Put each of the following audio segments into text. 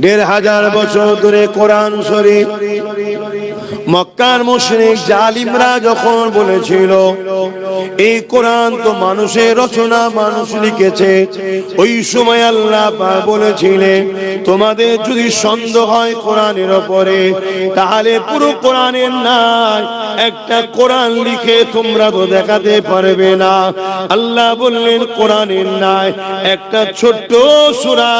1500 বছর ধরে কোরআন শরীফ মক্কার মুশরিক জালিমরা যখন বলেছিল এই কোরআন তো মানুষের রচনা, মানুষ লিখেছে, ওই সময় আল্লাহ পাক বলেছিলেন তোমাদের যদি সন্দেহ হয় কোরআনের উপরে তাহলে পুরো কোরআনের নাই একটা কোরআন লিখে তোমরা তো দেখাতে পারবে না। আল্লাহ বললেন কোরআনের নাই একটা ছোট্ট সূরা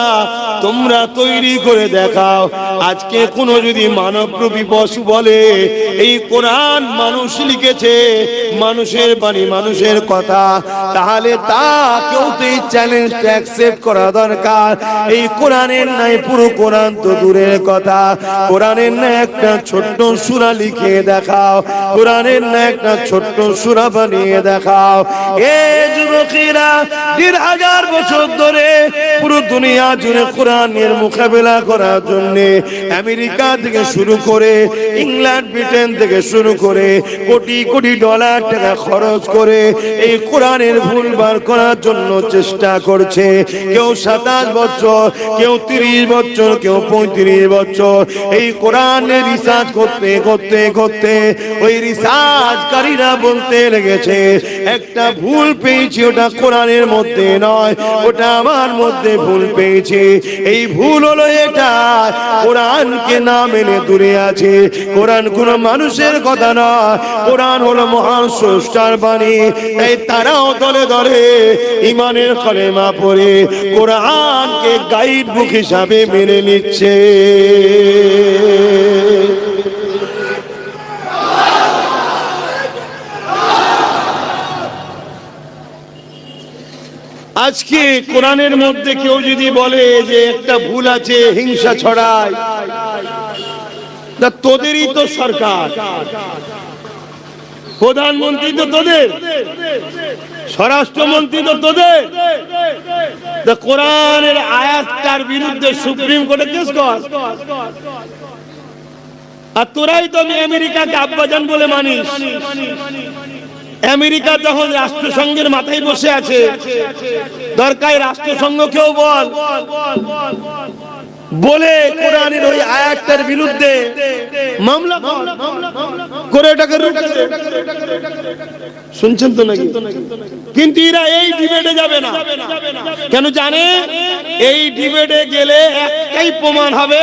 তোমরা তৈরি করে দেখাও। আজকে কোন যদি মানবরূপী পশু বলে এই কোরআন মানুষ লিখেছে, মানুষের বাণী, মানুষের কথা, তাহলে তাকেও তো এই চ্যালেঞ্জটা অ্যাকসেপ্ট করা দরকার। এই কোরআনের নাই পুরো কোরআন তো দূরের কথা, কোরআনের নাই একটা ছোট্ট সূরা লিখে দেখাও, কোরআনের নাই একটা ছোট্ট সূরা বানিয়ে দেখাও। এ যুবকেরা 1500 বছর ধরে পুরো দুনিয়া জুড়ে কোরআনের মোকাবেলা করার জন্য আমেরিকা থেকে শুরু করে ইংল্যান্ড, ব্রিটেন থেকে শুরু করে কোটি কোটি ডলার টাকা খরচ করে এই কোরআনের ভুল বার করার জন্য চেষ্টা করছে। কেউ 27 বছর, কেউ 30 বছর, কেউ 35 বছর এই কোরআনের রিসার্চ করতে করতে করতে ওই রিসার্চকারীরা বলতে লেগেছে একটা ভুল পেয়েছি, ওটা কোরআনের মধ্যে নয়, ওটা আমার মধ্যে ভুল পেয়েছি। এই ভুল হলো এটা, কোরআনকে না মেনে দূরে আছে। কোরআন কোন মানুষের কথা নয়, কোরআন হলো মহান স্রষ্টার বাণী। তাই তারাও দলে দলে ঈমানের কলেমা পড়ে কোরআনকে গাইড বুক হিসাবে মেনে নিচ্ছে। আজকে কোরআনের মধ্যে কেউ যদি বলে যে একটা ভুল আছে, হিংসা ছড়ায়, তা তোদেরই তো সরকার, প্রধানমন্ত্রী তো তোদের, স্বরাষ্ট্রমন্ত্রী তো তোদের, কোরআনের আয়াতটার বিরুদ্ধে সুপ্রিম কোর্টে কেস কর। আর তোরাই তো আমেরিকাকে আব্বাজান বলে মানিস। আমেরিকা যখন রাষ্ট্রসংঘের মাথায় বসে আছে, দরকার রাষ্ট্রসংঘকেও বল বলে কোরআনের ওই আয়াতটার বিরুদ্ধে মামলা করে এটাকে রুখে দে। শুনছেন তো নাকি? কিন্তু এরা এই ডিবেটে যাবে না। কেন জানে? এই ডিবেটে গেলে একটাই প্রমাণ হবে,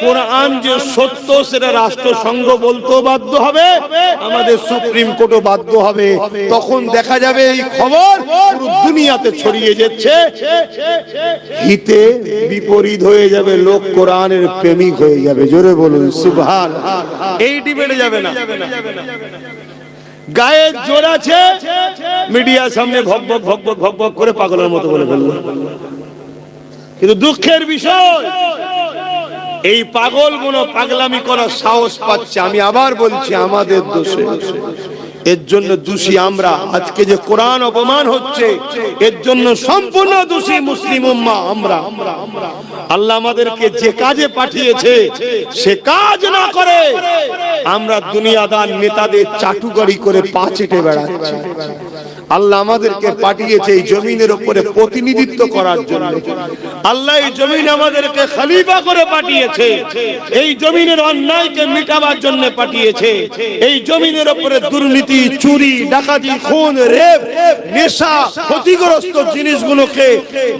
কোরআন যে সত্য সেটা রাষ্ট্রসংঘ বলতেও বাধ্য হবে, আমাদের সুপ্রিম কোর্টও বাধ্য হবে। তখন দেখা যাবে এই খবর পুরো দুনিয়াতে ছড়িয়ে যাচ্ছে, হিতে বিপরীত হয়ে যাবে, লোক কোরআনের প্রেমিক হয়ে যাবে। জোরে বলুন সুবহানাল্লাহ। এই ডিবেটে যাবে না। গায়ে জোর আছে, মিডিয়ার সামনে ভক ভক ভক ভক ভক ভক করে পাগলের মতো বলে ফেলল। কিন্তু দুঃখের বিষয় এই পাগলগুলো পাগলামি করার সাহস পাচ্ছে। আমি আবার বলছি আমাদের দোষে, এর জন্য দোষী আমরা। আজকে যে কোরআন অপমান হচ্ছে এর জন্য সম্পূর্ণ দোষী মুসলিম উম্মাহ আমরা। আল্লাহ আমাদেরকে যে কাজে পাঠিয়েছে সে কাজ না করে আমরা দুনিয়াদার নেতাদের চাটুকারি করে পা চেটে বেড়াচ্ছি। আল্লাহ আমাদেরকে পাঠিয়েছে এই জমিনের উপরে প্রতিনিধিত্ব করার জন্য। আল্লাহ এই জমিন আমাদেরকে খলিফা করে পাঠিয়েছে, এই জমিনের অন্যায়কে মিটাবার জন্য পাঠিয়েছে। এই জমিনের উপরে দুর্নীতি, চুরি, ডাকাতি, খুন, রেপ, নেশা, ক্ষতিগ্রস্ত জিনিসগুলোকে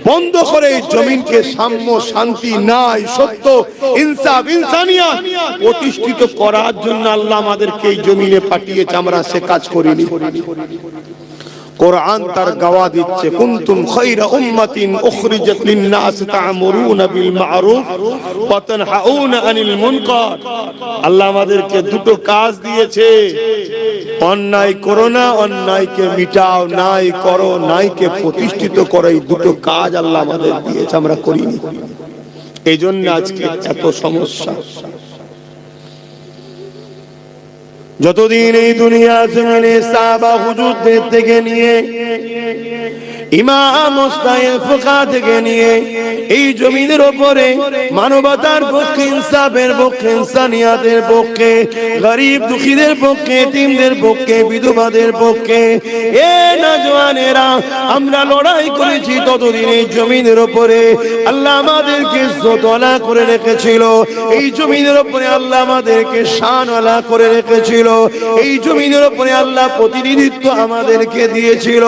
বন্ধ করে এই জমিনকে সাম্য, শান্তি, ন্যায়, সত্য, ইনসাফ, ইনসানিয়াত প্রতিষ্ঠিত করার জন্য আল্লাহ আমাদেরকে এই জমিনে পাঠিয়েছে। আমরা সে কাজ করিনি। কোরআন তার গাওয়া দিচ্ছে, কুনতুম খায়রা উম্মাতিন উখরিজাত লিন-নাস তা'মুরুনা বিল মা'রুফ ওয়া তানহাউনা আনিল মুনকার। আল্লাহ আমাদেরকে দুটো কাজ দিয়েছে, অন্যায় করো না, অন্যায়কে মিটাও, ন্যায় করো, ন্যায়কে প্রতিষ্ঠিত করো। এই দুটো কাজ আল্লাহ আমাদের দিয়েছে, আমরা করিনি। এই জন্য আজকে এত সমস্যা। যতদিন এই দুনিয়া জমিনে সাহাবা হুজুরদের থেকে নিয়ে ইমাম মুস্তাহিদ ফুকাহা থেকে নিয়ে এই জমিনের উপরে মানবতার পক্ষে, ইনসাফের পক্ষে, ইনসানিয়াতের পক্ষে, গরিব দুঃখীদের পক্ষে, এতিমদের পক্ষে, বিধবাদের পক্ষে এ নওজওয়ানেরা আমরা লড়াই করেছি। ততদিন এই জমিনের উপরে আল্লাহ আমাদেরকে ইজ্জতওয়ালা করে রেখেছিল, এই জমিনের উপরে আল্লাহ আমাদেরকে শানওয়ালা করে রেখেছিল, এই জমিনের উপরে আল্লাহ প্রতিনিধিত্ব আমাদেরকে দিয়েছিল।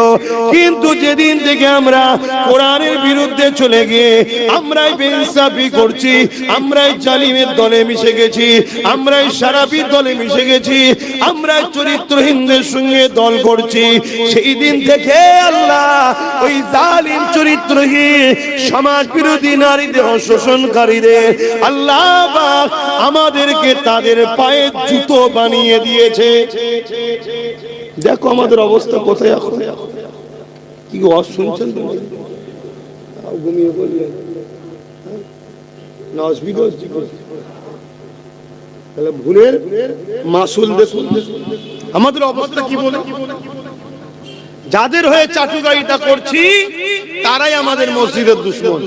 কিন্তু যেদিন থেকে আমরা কোরআনের বিরুদ্ধে চলে গিয়ে আমরাই বেইনসাফি করছি, আমরাই জালিমের দলে মিশে গেছি, আমরাই শারাফির দলে মিশে গেছি, আমরাই চরিত্রহীনদের সঙ্গে দল করছি, সেই দিন থেকে আল্লাহ ওই জালিম চরিত্রহীন সমাজ বিরোধী নারীদের শোষণকারীদের আল্লাহ পাক আমাদেরকে তাদের পায়ে জুতো বানিয়ে দিয়েছে। দেখো আমাদের অবস্থা কোথায় এখন। কি ওয়াজ শুনছেন তো? ঘুমিয়ে বললেন না, অসুবিধা হচ্ছে? তাহলে ভুলের মাসুল দেখুন আমাদের অবস্থা কি বলে। যাদের হয়ে চাটুকারিতা করছি তারাই আমাদের মসজিদের দুশমন,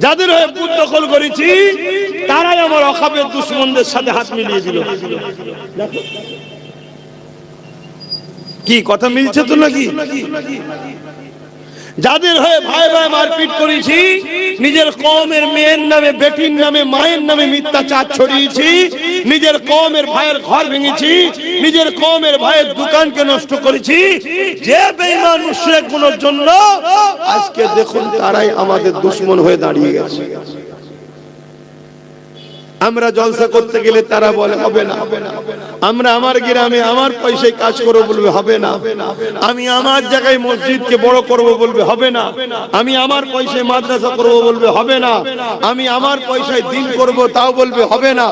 যাদের হয়ে বুথ দখল করেছি তারাই আমার অখাবের দুশমনদের সাথে হাত মিলিয়ে দিল। কি কথা মিলছে তো নাকি? যাদের হয়ে ভাই ভাই মারপিট করেছি, নিজের কওমের মেয়ের নামে, বেটির নামে, মায়ের নামে মিথ্যাচার ছড়িয়েছি, নিজের কওমের ভাইয়ের ঘর ভেঙেছি, নিজের কওমের ভাইয়ের দোকানকে নষ্ট করেছি, যে বেঈমান মুশরিক গুলোর জন্য আজকে দেখুন তারাই আমাদের দুশমন হয়ে দাঁড়িয়ে গেছে। আমরা জলসা করতে গেলে তারা বলে হবে না, আমরা আমার গ্রামে আমার পয়সায় কাজ করব বলবে হবে না, আমি আমার জায়গায় মসজিদকে বড় করব বলবে হবে না, আমি আমার পয়সায় মাদ্রাসা করব বলবে হবে না, আমি আমার পয়সায় দিন করব তাও বলবে হবে না।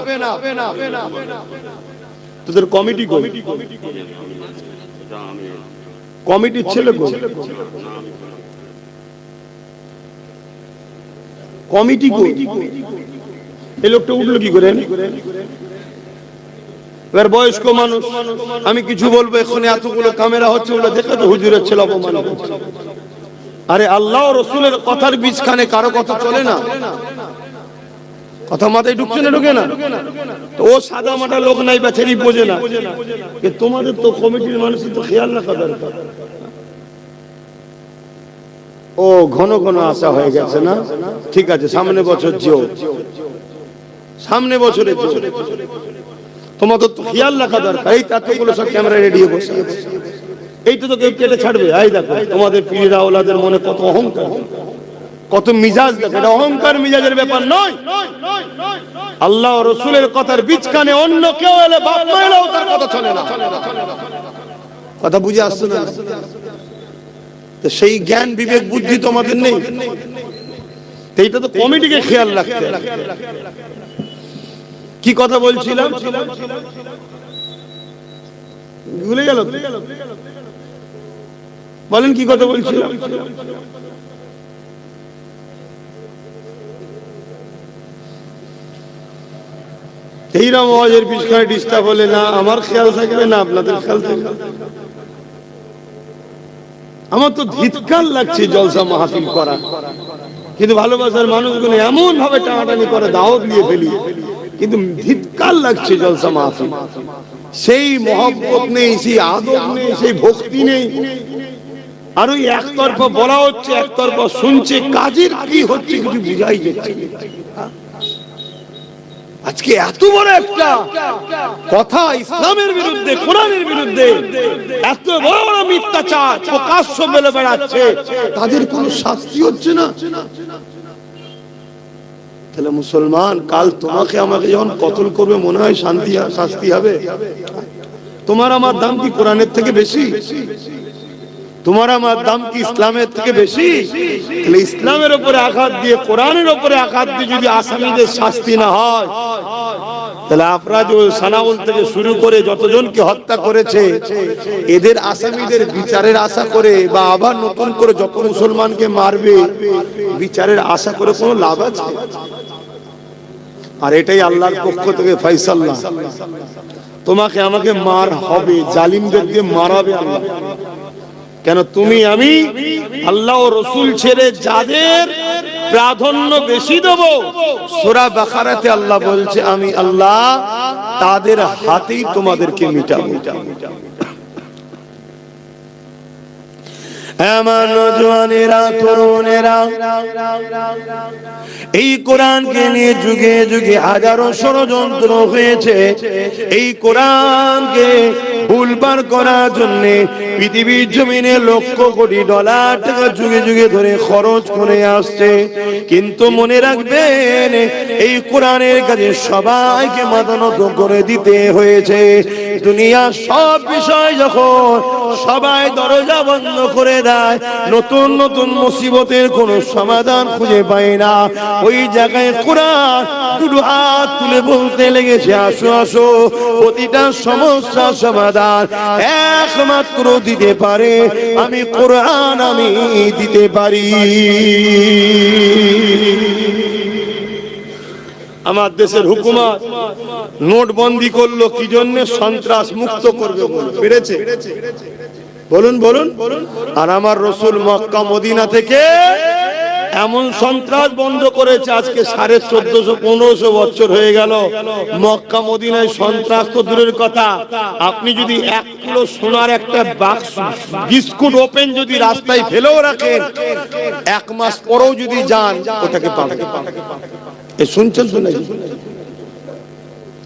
তোদের কমিটি কমিটির ছেলে কমিটি এই লোকটা উঠলো কি করে? এবার বয়স্ক মানুষ, আমি কিছু বলবো এখন এতগুলো ক্যামেরা হচ্ছে, ওগুলো দেখে তো হুজুরের ছেলে অপমান করছে। আরে আল্লাহ ও রাসূলের কথার বীজখানে কারো কথা চলে না? কথা মাথায় ঢুকছে না? ঢুকে না তো ও সাদা মাটা লোক নাই, বেচারি বোঝে না। তোমাদের তো কমিটির মানুষের তো খেয়াল রাখা দরকার। ও ঘন ঘন আসা হয়ে গেছে না? ঠিক আছে, সামনে বছর যেও, সামনে বছরে তোমাদের তো খেয়াল রাখা দরকার। এই এতগুলো সব ক্যামেরা রেডি বসে, এইটা তো কেউ কেটে ছাড়বে। এই দেখো তোমাদের পীরের আওলাদের মনে কত অহংকার, কত মিজাজ। দেখো এটা অহংকার মিজাজের ব্যাপার নয়। আল্লাহ ও রাসূলের কথার বীজখানে অন্য কেউ এলে, বাপ মা এলেও তার কথা চলে না। কথা বুঝে আসছে না? তো সেই জ্ঞান বিবেক বুদ্ধি তোমাদের নেই। এইটা তো কমিটিকে খেয়াল রাখতে। কি কথা বলছিলাম ভুলে গেল? বলেন কি কথা বলছিলাম? এইরকম আওয়াজের পিছনে ডিস্টার্ব হলে না আমার খেয়াল থাকবে না আপনাদের খেয়াল থাকবে। আমার তো ধিৎকার লাগছে জলসা মাহফিল করা, কিন্তু ভালোবাসার মানুষগুলো এমন ভাবে টানাটানি করে দাওয়াত নিয়ে ফেলি, কিন্তু ধিৎকার লাগছে জলসা মাহফিল। সেই মহব্বত নেই, সেই আদব নেই, সেই ভক্তি নেই। আর ওই একতরফা বলা হচ্ছে, একতরফা শুনছে, কাজের কি হচ্ছে কিছু বুঝাই যাচ্ছে। আজকে এত বড় একটা কথা ইসলামের বিরুদ্ধে, কোরআনের বিরুদ্ধে, এত বড় বড় মিথ্যাচার প্রকাশ্য বলে বেড়াচ্ছে, তাদের কোনো শাস্তি হচ্ছে না। তাহলে মুসলমান, কাল তোমাকে আমাকে যখন কতল করবে মনে হয় শাস্তি হবে? তোমার আমার দাম কি কোরআনের থেকে বেশি? তোমার আমার দাম কি ইসলামের থেকে বেশি? তাহলে ইসলামের উপরে আঘাত দিয়ে, কোরআনের উপরে আঘাত দিয়ে যদি আসামিদের শাস্তি না হয়, তাহলে আফরাজ ও সানাউল থেকে শুরু করে যতজনকে হত্যা করেছে এদের আসামিদের বিচারের আশা করে, বা আবার নতুন করে যত মুসলমানকে মারবে বিচারের আশা করে কোনো লাভ আছে? আর এটাই আল্লাহর পক্ষ থেকে ফয়সালা। তোমাকে আমাকে মার হবে, জালিমদেরকে মারাবে আল্লাহ। কেন তুমি আমি আল্লাহ ও রাসূল ছেড়ে যাদের প্রাধান্য বেশি দেব, সূরা বাকারাতে আল্লাহ বলছে আমি আল্লাহ তাদের হাতেই তোমাদেরকে মিটাবো। আমার নওজওয়ানেরা, তরুণেরা, এই কোরআনকে নিয়ে যুগে যুগে হাজারো ষড়যন্ত্র হয়েছে। এই কোরআনকে ভুলবার করার জন্য পৃথিবীর জমিনে লক্ষ কোটি ডলার টাকা যুগে যুগে ধরে খরচ করে আসছে। কিন্তু মনে রাখবেন, এই কোরআনের কাছে সবাইকে মাথা নত করে দিতে হয়েছে। দুনিয়ার সব বিষয় যখন সবাই দরজা বন্ধ করে দেয়, নতুন নতুন মুসিবতের কোনো সমাধান খুঁজে পায় না, ওই জায়গায় কোরআন দুটো হাত তুলে বলতে লেগেছে, আসো আসো, প্রতিটা সমস্যার সমাধান একমাত্র দিতে পারে আমি কোরআন, আমি দিতে পারি। আমার দেশের হুকুমত নোটবন্দি করলো কি জন্য? সন্ত্রাস মুক্ত করবে বলে। পেরেছে? বলুন বলুন। আর আমার রাসূল মক্কা মদিনা থেকে এমন সন্ত্রাস বন্ধ করেছে, আজকে 1450-1500 বছর হয়ে গেল। মক্কা মদিনায় সন্ত্রাস তো দূরের কথা, আপনি যদি 1 কিলো সোনার একটা বাক্স বিস্কুট ওপেন যদি রাস্তায় ফেলেও রাখেন, 1 মাস পরেও যদি যান ওটাকে পাবেন। শুনছেন তো নাকি?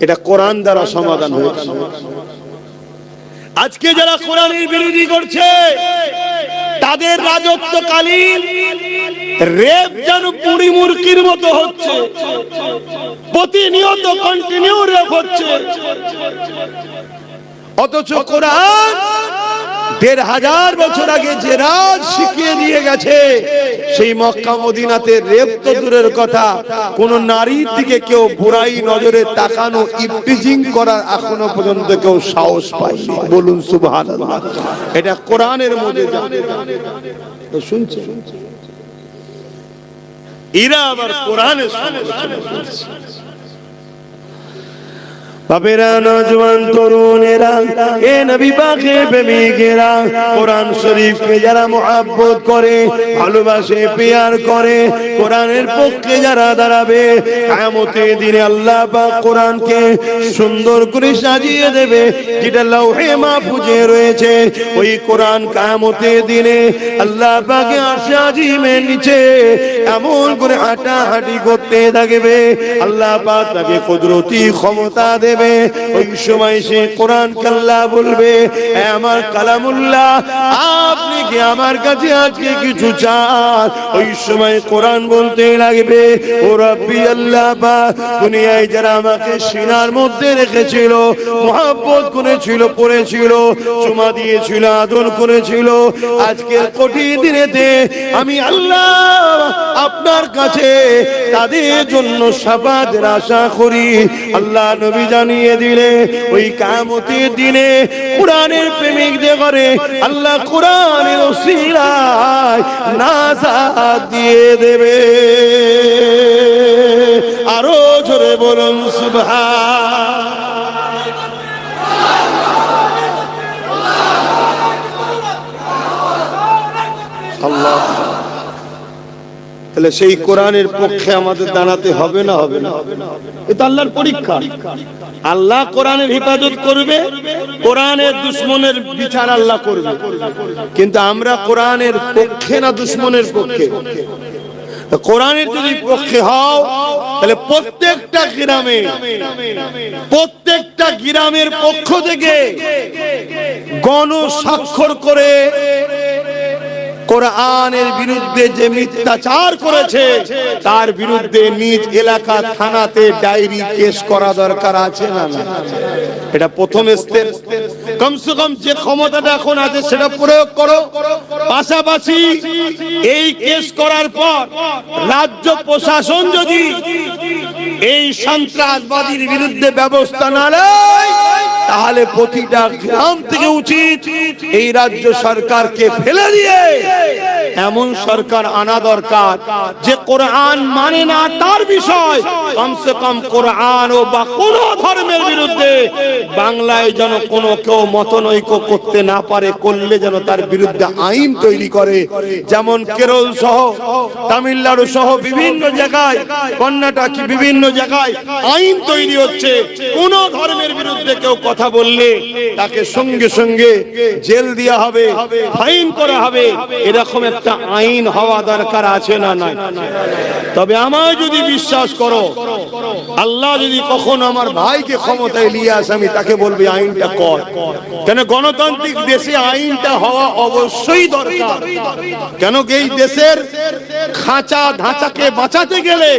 এটা কোরআন দ্বারা সমাধান হয়েছে। আজকে যারা কোরআনের বিরোধী করছে, তাদের রাজত্বকালীন রেপ যেন পুরি মুরগির মতো হচ্ছে, প্রতিনিয়ত কন্টিনিউ রেপ হচ্ছে। অথচ কোরআন 1500 বছর আগে যে রাজ শিখিয়ে দিয়ে গেছে, সেই মক্কা মদিনাতে রেপ তো দূরের কথা, কোন নারীর দিকে কেউ বুড়াই নজরে তাকানো, ইফটিজিং করার এখনো পর্যন্ত কেউ সাহস পায়নি। বলুন সুবহানাল্লাহ। এটা কোরআনের মুজিজা। শুনছেন? এরা আবার কোরআনের সমালোচনা করছে। বাবেরা, নওজওয়ান, তরুণেরা, এ নবী পাকের প্রেমিকেরা, কোরআন শরীফকে যারা মুহাব্বত করে, ভালোবাসে, প্যার করে, কোরআনের পক্ষে যারা দাঁড়াবে, কিয়ামতের দিনে আল্লাহ পাক কোরআনকে সুন্দর করে সাজিয়ে দেবে, যেটা লৌহে মাহফুজে রয়েছে। ওই কোরআন কিয়ামতের দিনে আল্লাহ পাকে আরশে আজিমের নিচে এমন করে হাঁটাহাঁটি করতে থাকবে, আল্লাহ পাক তাকে কুদরতি ক্ষমতা দেবে। ওই সময় সে কোরআন আল্লাহ বলবে, আমার কালামুল্লাহ, আপনি কি আমার কাছে আজকে কিছু চান? ওই সময় কোরআন বলতে লাগবে, ও রব্বি আল্লাহ পাক, দুনিয়ায় যারা আমাকে সিনার মধ্যে রেখেছিল, মুহাব্বত করেছিল, পড়েছিল, চুমা দিয়েছিল, আদর করেছিল, আজকের কঠিন দিনেতে আমি আল্লাহ আপনার কাছে তাদের জন্য শাফাতের আশা করি। আল্লাহ নবী জানিয়ে দিলে, ওই কিয়ামতের দিনে কোরআনের প্রেমিকদের ঘরে আল্লাহ কোরআনের ওসিলায় নাজাত দিয়ে দেবে। আরো জোরে বলুন সুবহান। আল্লাহ, তাহলে সেই কোরআনের পক্ষে আমাদের দাঁড়াতে হবে না? হবে না? এটা আল্লাহর পরীক্ষা। আল্লাহ কোরআনের হিফাজত করবে, কোরআনের দুশমনের বিচার আল্লাহ করবে। কিন্তু আমরা কোরআনের পক্ষে না দুশমনের পক্ষে? কোরআনের যদি পক্ষে হও, তাহলে প্রত্যেকটা গ্রামের পক্ষ থেকে গণস্বাক্ষর করে কোরআনের বিরুদ্ধে যে মিথ্যাচার করেছে, তার বিরুদ্ধে নিজ এলাকা থানাতে ডায়েরি কেস করা দরকার আছে না? এটা প্রথম স্টেপ। কমসে কম যে ক্ষমতাটা এখন আছে সেটা প্রয়োগ করো। পাশাপাশি এই কেস করার পর রাজ্য প্রশাসন যদি এই সন্ত্রাসবাদীর বিরুদ্ধে ব্যবস্থা না নেয়, তাহলে প্রতিটা গ্রাম থেকে উচিত এই রাজ্য সরকারকে ফেলে দিয়ে এমন সরকার আনা দরকার যে কোরআন মানে না তার বিষয় কমসে কম কোরআন ও বা কোন ধর্মের বিরুদ্ধে বাংলায় যেন কোনো কেউ মতনৈক্য করতে না পারে, করলে যেন তার বিরুদ্ধে আইন তৈরি করে। যেমন কেরল সহ তামিলনাড়ু সহ বিভিন্ন জায়গায়, কর্ণাটক বিভিন্ন জায়গায় আইন তৈরি হচ্ছে, কোন ধর্মের বিরুদ্ধে কেউ কথা বললে তাকে সঙ্গে সঙ্গে জেল দেওয়া হবে, ফাইন করা হবে। এরকম একটা আইন হওয়া দরকার আছে না নাই? তবে আমায় যদি বিশ্বাস করো, আল্লাহ যদি কখনো আমার ভাইকে ক্ষমতায় নিয়ে আসে, আমি তাকে বলবো আইনটা কর। কেন গণতান্ত্রিক দেশে আইনটা হওয়া অবশ্যই দরকার। কেন এই দেশের খাঁচা ধাঁচাকে বাঁচাতে গেলে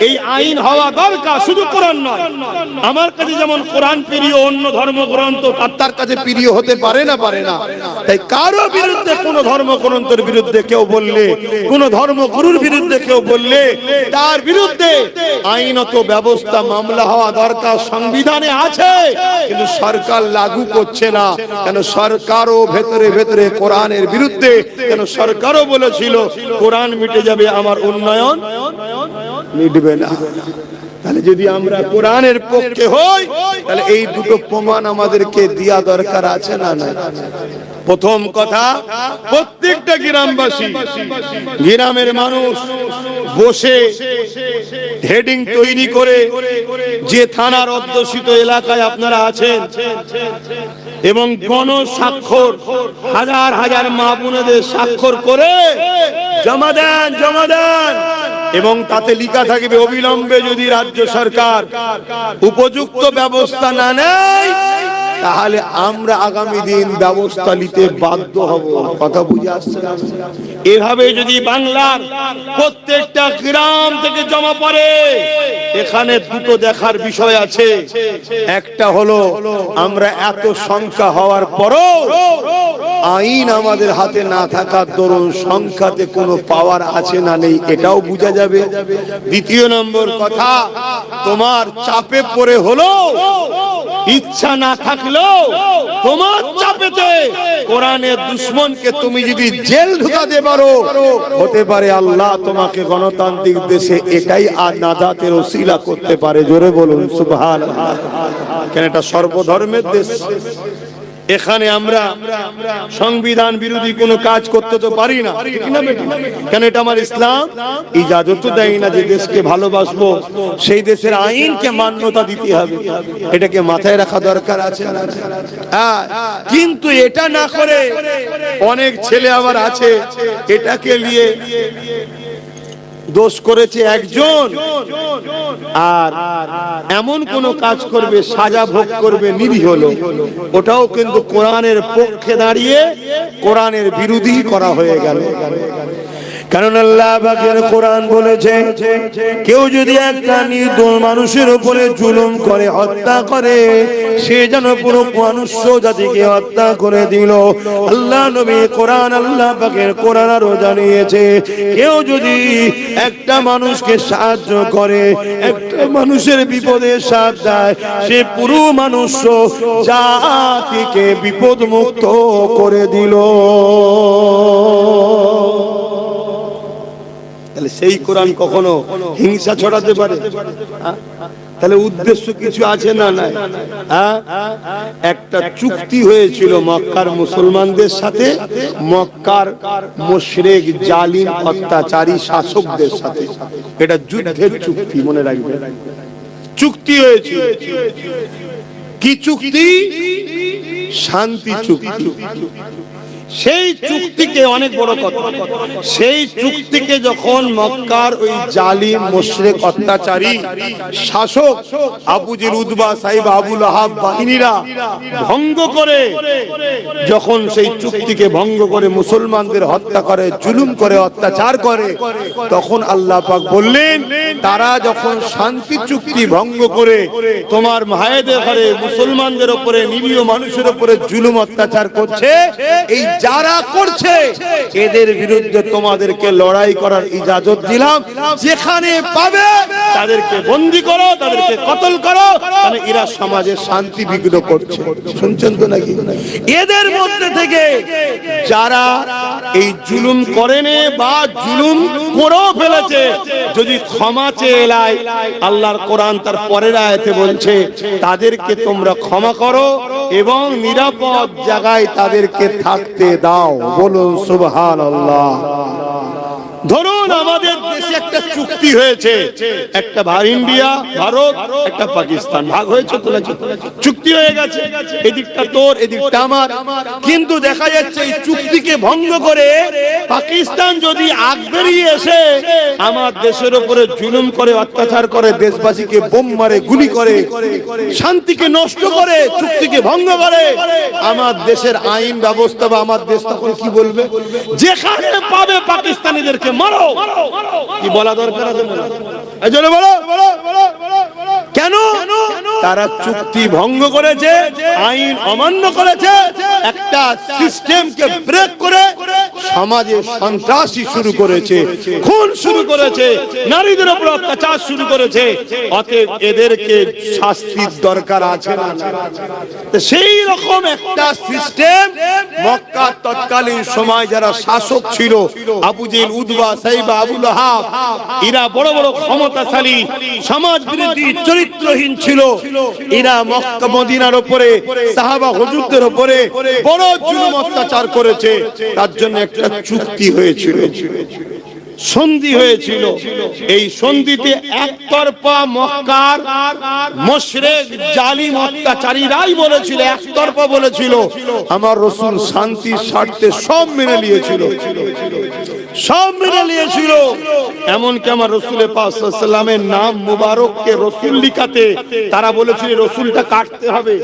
এই আইন হওয়া দরকার, শুধু কোরআন নয়। আমার কাছে যেমন কোরআন প্রিয়, অন্য ধর্মগ্রন্থ তার কাছে প্রিয় হতে পারে না, পারে না। তাই কারো বিরুদ্ধে কোন ধর্মগ্রন্থের বিরুদ্ধে কেউ বললে, কোন ধর্মগুরুর বিরুদ্ধে কেউ বললে, তার বিরুদ্ধে আইনত ব্যবস্থা মামলা হওয়া দরকার। সংবিধানে আছে, কিন্তু সরকার লাগু করছে না। কেন সরকারও ভেতরে ভেতরে কোরআনের বিরুদ্ধে। কেন সরকারও বলেছিল কোরআন মিটে যাবে, আমার উন্নয়ন মিটবে না। তাহলে যদি আমরা কোরআনের পক্ষে হই, তাহলে এই দুটো প্রমাণ আমাদেরকে দেয়া দরকার আছে না না? প্রথম কথা, প্রত্যেকটা গ্রামবাসী, গ্রামের মানুষ বসে হেডিং তৈরি করে, যে থানার অধ্যুষিত এলাকায় আপনারা আছেন, এবং গণস্বাক্ষর হাজার হাজার মা বোনেদের স্বাক্ষর করে জমা দেন, জমা দেন। এবং তাতে লেখা থাকবে অবিলম্বে যদি রাজ্য সরকার উপযুক্ত ব্যবস্থা না নেয়, তাহলে আমরা আগামী দিন ব্যবস্থা নিতে বাধ্য হব। কথা বুঝে আসছে? এভাবে যদি বাংলার প্রত্যেকটা গ্রাম থেকে জমা পড়ে, এখানে দুটো দেখার বিষয় আছে। একটা হলো আমরা এত সংখ্যা হওয়ার পরও আইন আমাদের হাতে না থাকার দরুন সংখ্যাতে কোনো পাওয়ার আছে না নেই, এটাও বোঝা যাবে। দ্বিতীয় নম্বর কথা, তোমার চাপে পড়ে হলো, ইচ্ছা না থাকলেও তোমার চাপেতে কোরআনের দুশমনকে তুমি যদি জেল ঢুকাতে পারো, হতে পারে আল্লাহ তোমাকে গণতান্ত্রিক দেশে এটাই আর নাজাতের ওসিলা করতে পারে। জোরে বলুন সুবহানাল্লাহ। কেন এটা সর্বধর্মের দেশ। এখানে আমরা সংবিধান বিরোধী কোনো কাজ করতে তো পারি না, কেন এটা আমার ইসলাম ইজাজত দেয় না যে দেশকে ভালোবাসবো, সেই দেশের আইনকে মান্যতা দিতে হবে। এটাকে মাথায় রাখা দরকার আছে। কিন্তু এটা না করে অনেক ছেলে আবার আছে, এটাকে নিয়ে দোষ করেছে একজন, আর এমন কোন কাজ করবে, সাজা ভোগ করবে নিরীহ লোক, ওটাও কিন্তু কোরআনের পক্ষে দাঁড়িয়ে কোরআনের বিরোধী করা হয়ে গেল। কারণ আল্লাহ পাকের কোরআন বলেছে, কেউ যদি একটা নির্দোষ মানুষের উপরে জুলুম করে, হত্যা করে, সে যেন পুরো মানুষ্য জাতিকে হত্যা করে দিল। আল্লাহ নবী কোরআন, আল্লাহ পাকের কোরআন আরো জানিয়েছে, কেউ যদি একটা মানুষকে সাহায্য করে, একটা মানুষের বিপদে সাথ দেয়, সে পুরো মানুষ্য জাতিকে বিপদ মুক্ত করে দিল। তাহলে সেই কোরআন কখনো হিংসা ছড়াতে পারে? তাহলে উদ্দেশ্য কিছু আছে না? নাই। একটা চুক্তি হয়েছিল মক্কার মুসলমানদের সাথে, মক্কার মুশরিক জালিম অত্যাচারী শাসকদের সাথে। এটা যুদ্ধের চুক্তি, মনে রাখবেন। চুক্তি হয়েছিল। কি চুক্তি? শান্তি চুক্তি। সেই চুক্তিকে, অনেক বড় কথা, সেই চুক্তিকে যখন মক্কার ওই জালিম মুশরিক অত্যাচারী শাসক আবু জেল, উতবা, সাইবা, আবু লাহাব বাহিনীরা ভঙ্গ করে, যখন সেই চুক্তিকে ভঙ্গ করে মুসলমানদের হত্যা করে, জুলুম করে, অত্যাচার করে, তখন আল্লাহ পাক বললেন, তারা যখন শান্তি চুক্তি ভঙ্গ করে তোমার ভাইদের ঘরে মুসলমানদের উপরে, নিরীহ মানুষের উপরে জুলুম অত্যাচার করছে, এই যারা করছে এদের বিরুদ্ধে তোমাদেরকে লড়াই করার ইজাজত দিলাম, যেখানে পাবে তাদেরকে বন্দী করো, তাদেরকে কতল করো, কারণ এরা সমাজে শান্তি বিঘ্ন করছে। শুনছেন তো নাকি? এদের মধ্যে থেকে যারা এই জুলুম করেনি বা জুলুম করেও ফেলেছে, যদি ক্ষমা চেয়ে এলায়, আল্লাহর কোরআন তার পরের আয়াতে বলছে তাদেরকে তোমরা ক্ষমা করো এবং নিরাপদ জায়গায় তাদেরকে থাকতে দাও। বলুন সুবহানাল্লাহ। ধরুন আমাদের দেশে একটা চুক্তি হয়েছে, একটা ইন্ডিয়া ভারত, একটা পাকিস্তান ভাগ হয়েছে, চুক্তি হয়ে গেছে, এদিকটা তোর এদিকটা আমার। কিন্তু দেখা যাচ্ছে এই চুক্তিকে ভঙ্গ করে পাকিস্তান যদি আগ বেরিয়ে এসে আমার দেশের উপরে জুলুম করে, অত্যাচার করে, দেশবাসীকে বোম মারে, গুলি করে, শান্তিকে নষ্ট করে, চুক্তিকে ভঙ্গ করে, আমার দেশের আইন ব্যবস্থা বা আমার দেশ তখন কি বলবে? যেখানে পাবে পাকিস্তানিদেরকে মারো। কি বলা দরকার আছে? এজন্য বলো কেন? তারা চুক্তি ভঙ্গ করেছে, আইন অমান্য করেছে, একটা সিস্টেমকে ব্রেক করে সমাজে সন্ত্রাসী শুরু করেছে, খুন শুরু করেছে, নারীদের উপর অত্যাচার শুরু করেছে। অতএব এদেরকে শাস্তির দরকার আছে না? সেই রকম একটা সিস্টেম মক্কার তৎকালীন সময় যারা শাসক ছিল, আবু জেহেল, উতবা, সাইবা, আবু লাহাব, এরা বড় বড় ক্ষমতাশালী, সমাজ বিরোধী, চরিত্রহীন ছিল। এরা মক্কা মদিনার উপরে, সাহাবা হুজুরদের উপরে বড় জুলুম অত্যাচার করেছে। তার জন্য একটা চুক্তি হয়েছিল, সন্ধি হয়েছিল। এই সন্ধিতে একতরফা মক্কার মুশরিক জালিম অত্যাচারীরাই বলেছিল, একতরফা বলেছিল, আমার রাসূল শান্তির স্বার্থে সব মেনে নিয়েছিল, সব মেনে নিয়েছিল। এমনকি আমার রাসূল পাক সাল্লাল্লাহু আলাইহি ওয়াসাল্লামের নাম মুবারককে রাসূল লিখাতে তারা বলেছিল রাসূলটা কাটতে হবে।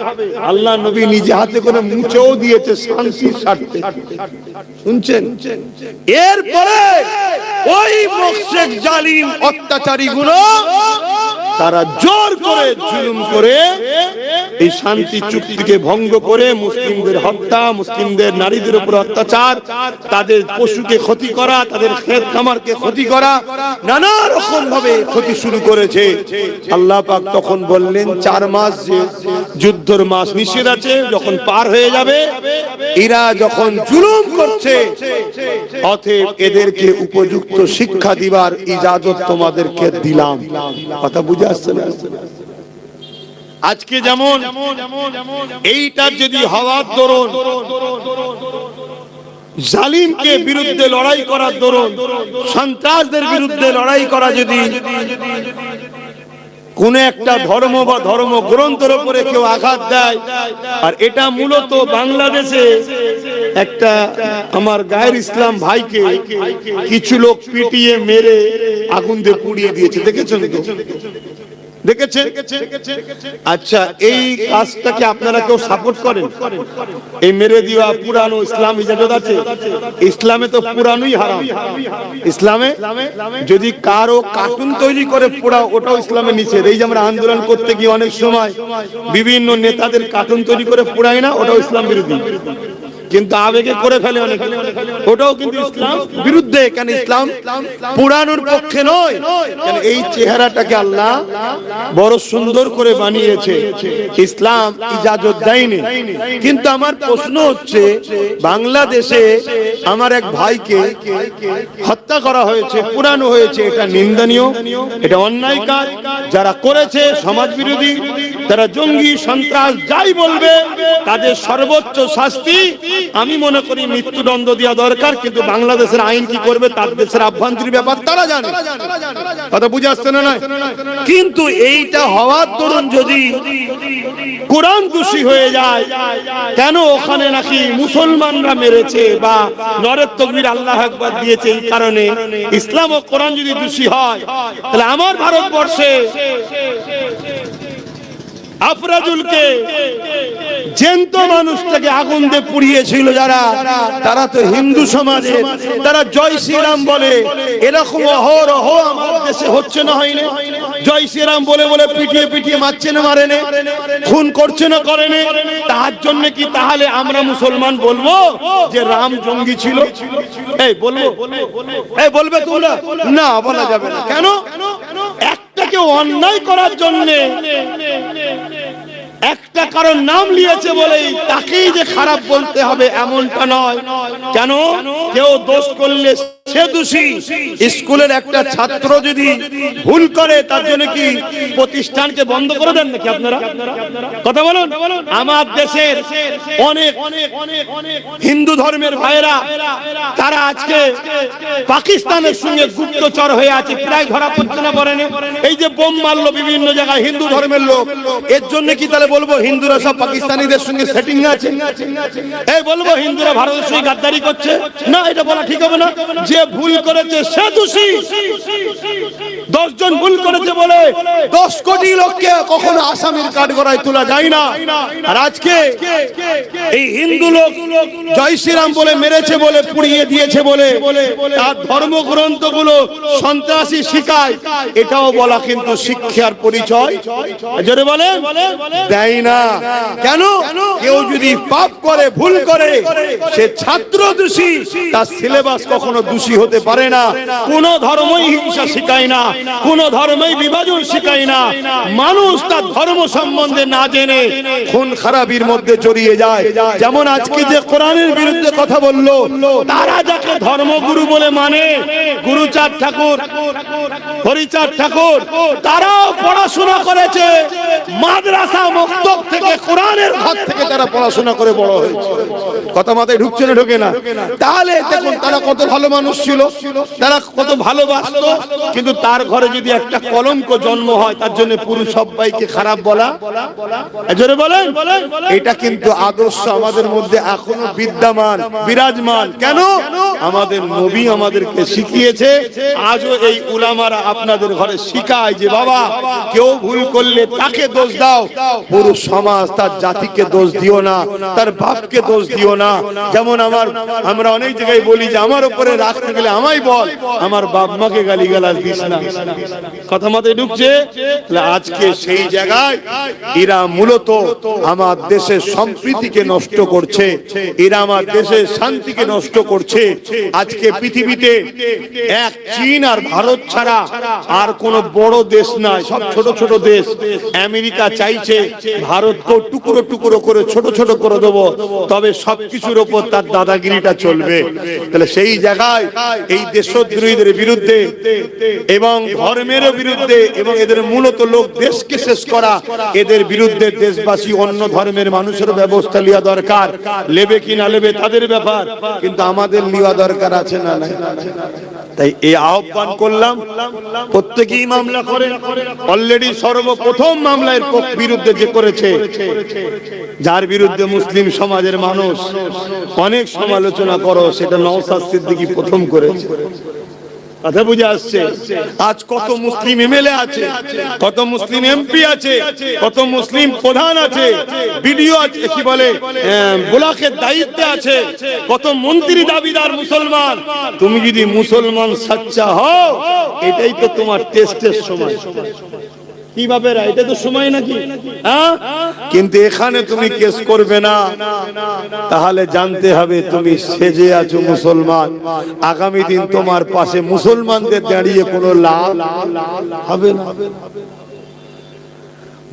আল্লাহ নবী নিজে হাতে করে মুছেও দিয়েছে শান্তির স্বার্থে। শুনছেন? এরপরে ওই মুশরিক জালিম অত্যাচারীগুলো তারা জোর করে জুলুম করে এই শান্তি চুক্তিকে ভঙ্গ করে মুসলিমদের হত্যা, মুসলিমদের নারীদের উপর অত্যাচার, তাদের পশুকে ক্ষতি করা, তাদের ক্ষেত খামারকে ক্ষতি করা, নানা রকম ভাবে ক্ষতি শুরু করেছে। আল্লাহ পাক তখন বললেন 4 মাস যে যুদ্ধের মাস নিষেধ আছে, যখন পার হয়ে যাবে, এরা যখন জুলুম করছে, অতএব এদেরকে উপযুক্ত শিক্ষা দিবার ইজাজত তোমাদেরকে দিলাম। কথা বুঝে আসছে না? আজকে যেমন এইটার যদি হওয়ার দরুন, জালিমকে বিরুদ্ধে লড়াই করার দরুন, সন্ত্রাসদের বিরুদ্ধে লড়াই করা যদি কোন একটা ধর্ম বা ধর্ম গ্রন্থের উপরে কেউ আঘাত দেয়, আর এটা মূলত বাংলাদেশে একটা আমার গায়ের ইসলাম ভাইকে কিছু লোক পিটিয়ে মেরে আগুন দিয়ে পুড়িয়ে দিয়েছে, দেখেছেন তো? দেখেছেন? আচ্ছা, এই কাজটাকে আপনারা কেউ সাপোর্ট করেন? এই মেরে দেওয়া পুরানো ইসলাম ইজাজত আছে? ইসলামে তো পুরানোই হারাম। ইসলামে যদি কারো কার্টুন তৈরি করে পোড়াও, ওটাও ইসলামে নিষেধ। এই যে আমরা আন্দোলন করতে গিয়ে অনেক সময় বিভিন্ন নেতাদের কার্টুন তৈরি করে পোড়াই না, ওটাও ইসলাম বিরোধী। কিন্তু আবেগে করে ফেলে অনেকে, ওটাও কিন্তু ইসলাম বিরুদ্ধে। কেন ইসলাম পুরানোর পক্ষে নয়? কেন এই চেহারাটাকে আল্লাহ বড় সুন্দর করে বানিয়েছে, ইসলাম ইজাজত দেয়নি। কিন্তু আমার প্রশ্ন হচ্ছে, বাংলাদেশে আমার এক ভাইকে হত্যা করা হয়েছে, পুরানো হয়েছে, এটা নিন্দনীয়, এটা অন্যায় কাজ। যারা করেছে সমাজ বিরোধী, তারা জঙ্গি, সন্ত্রাস, যাই বলবে, তাদের সর্বোচ্চ শাস্তি আমি মনে করি মৃত্যুদণ্ড দেওয়া দরকার। কিন্তু বাংলাদেশের আইন কি করবে, তার দেশের আভ্যন্তরীণ ব্যাপার তারা জানে। কথা বুঝে আসছে না? কিন্তু এইটা হওয়ার দরুন যদি কোরআন দোষী হয়ে যায়, কেন ওখানে নাকি মুসলমানরা মেরেছে বা নরের তাকবীর আল্লাহু আকবার দিয়েছে, এই কারণে ইসলাম ও কোরআন যদি দোষী হয়, তাহলে আমার ভারতবর্ষে আফরাজুলকে জ্যান্ত মানুষটাকে আগুন দিয়ে পুড়িয়েছিল যারা, তারা তো হিন্দু সমাজে, তারা জয় শ্রীরাম বলে। এরকম অহরহ আমার দেশে হচ্ছে না, হয়নি? জয় শ্রীরাম বলে বলে পিটিয়ে পিটিয়ে মারছে না মারেনে, খুন করছে না করেনে, তার জন্য কি তাহলে আমরা মুসলমান বলবো যে রাম জঙ্গি ছিল? এই বলবো? এই বলবে তোমরা? না, বলা যাবে না। কেন? একটাকে অন্যায় করার জন্য একটা কারণ নাম নিয়েছে বলেই তাকেই যে খারাপ বলতে হবে এমনটা নয়। কেন? কেউ দোষ করলে সে দোষী। স্কুলের একটা ছাত্র যদি ভুল করে তার জন্য কি প্রতিষ্ঠানকে বন্ধ করে দেন নাকি আপনারা? কথা বলুন। আমার দেশের অনেক হিন্দু ধর্মের ভাইরা তারা আজকে পাকিস্তানের সঙ্গে গুপ্তচর হয়ে আছে, প্রায় ধরা পড়ছে না বলেন? এই যে বোম মারলো বিভিন্ন জায়গায় হিন্দু ধর্মের লোক, এর জন্য কি তাহলে বলবো হিন্দুরা সব পাকিস্তানিদের সঙ্গে সেটিং আছে? এই বলবো হিন্দুরা ভারতের সঙ্গে গাদ্দারি করছে? না, এটা বলা ঠিক হবে না। যে ভুল করেছে সে দোষী। 10 জন ভুল করেছে বলে 10 কোটি লোককে কখনো আসামির কাঠগড়ায় তোলা যায় না। আর আজকে এই হিন্দু লোক জয় শ্রীরাম বলে মেরেছে বলে, পুড়িয়ে দিয়েছে বলে তার ধর্মগ্রন্থগুলো সন্ত্রাসী শিখায়, এটাও বলা কিন্তু শিক্ষার পরিচয় জোরে বলেন দেয় না। কেন? কেউ যদি পাপ করে, ভুল করে, সে ছাত্র দোষী, তার সিলেবাস কখনো দোষী হতে পারে না। কোন ধর্মই হিংসা শিখায় না, কোন ধর্মই বিভাজন শিখায় না। মানুষ তার ধর্ম সম্বন্ধে না জেনে খুন খারাপির মধ্যে জড়িয়ে যায়। যেমন আজকে যে কোরআনের বিরুদ্ধে কথা বললো, তারা যাকে ধর্মগুরু বলে মানে, গুরুচাঁদ ঠাকুর, হরিচাঁদ ঠাকুর, তারাও পড়াশোনা করেছে মাদ্রাসা মক্তব থেকে, কোরআনের ঘর থেকে তারা পড়াশোনা করে বড় হয়েছে। কথা মাথায় ঢুকছে না? ঢোকে না? তাহলে দেখুন তারা কত ভালো মানুষ ছিল, তারা কত ভালোবাসতো। কিন্তু তার ঘরে যদি একটা কলঙ্ক জন্ম হয়, তার জন্য পুরো সবাইকে খারাপ বলা জোরে বলেন। এটা কিন্তু আদর্শ আমাদের মধ্যে এখনো বিদ্যমান, বিরাজমান। কেন? আমাদের নবী আমাদেরকে শিখিয়েছে। আজও এই উলামারা আপনাদের ঘরে শিখায় যে বাবা, কেউ ভুল করলে তাকে দোষ দাও, পুরো সমাজ তার জাতিকে দোষ দিও না, তার বাপকে দোষ দিও না। যেমন আমরা অনেক জায়গায় বলি যে আমার উপরে রাখতে গেলে আমায় বল, আমার বাপ মাকে গালিগালাজ দিস না। কথা মাথায় ঢুকছে? আজকে সেই জায়গায় এরা মূলত আমার দেশের সম্প্রীতিকে নষ্ট করছে, এরা আমার দেশের শান্তিকে নষ্ট করছে। আজকে পৃথিবীতে এক চীন আর ভারত ছাড়া আর কোন বড় দেশ নাই, সব ছোট ছোট দেশ। আমেরিকা চাইছে ভারতকে টুকরো টুকরো করে ছোট ছোট করে দেবো, তবে সবকিছুর উপর তার দাদাগিরিটা চলবে। তাহলে সেই জায়গায় এই দেশদ্রোহীদের বিরুদ্ধে এবং ধর্মের বিরুদ্ধে, এবং এদের মূলত লোক দেশকে শেষ করা, এদের বিরুদ্ধে দেশবাসী অন্য ধর্মের মানুষের ব্যবস্থা নেওয়া দরকার। নেবে কি না নেবে তাদের ব্যাপার, কিন্তু আমাদের নেওয়া দরকার আছে না? তাই এই আহ্বান করলাম, প্রত্যেকেই মামলা করে। অলরেডি সর্বপ্রথম মামলার বিরুদ্ধে যে করেছে, যার বিরুদ্ধে মুসলিম সমাজের মানুষ অনেক সমালোচনা করো, সেটা নওশাদ সিদ্দিকী প্রথম করেছে। কথা বুঝে আসছে? আজ কত মুসলিম এমএলএ আছে, কত মুসলিম এমপি আছে, কত মুসলিম প্রধান আছে, বিডিও আছে, কি বলে ব্লকের দায়িত্বে আছে, কত মন্ত্রী দাবিদার মুসলমান। তুমি যদি মুসলমান সাচ্চা হও, এটাই তো তোমার টেস্টের সময়। কিভাবে এটা তো সময় নাকি? কিন্তু এখানে তুমি কেস করবে না, তাহলে জানতে হবে তুমি সেজে আছো মুসলমান। আগামী দিন তোমার পাশে মুসলমানদের দাঁড়িয়ে কোনো লাভ হবে না।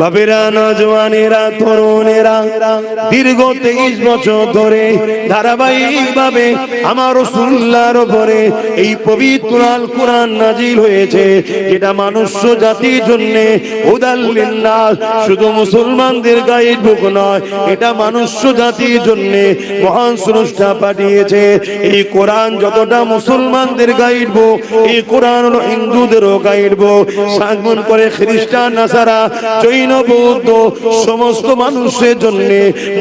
বাবেরা, নজওয়ানেরা, তরুণেরা দীর্ঘ 23 বছর ধরে ধারাবাহিকভাবে আমার রাসূলুল্লাহর উপরে এই পবিত্র আল কোরআন নাজিল হয়েছে, যেটা মনুষ্য জাতির জন্য হুদাল লিন্নাস, শুধু মুসলমানদের গাইড বুক নয়, এটা মনুষ্য জাতির জন্য মহান স্রষ্টা পাঠিয়েছে। এই কোরআন যতটা মুসলমানদের গাইড বুক, এই কোরআন হলো হিন্দুদেরও গাইড বুক। সাগমন করে খ্রিস্টান, নাসারা, জৈন জৈন বৌদ্ধ সমস্ত মানুষের জন্য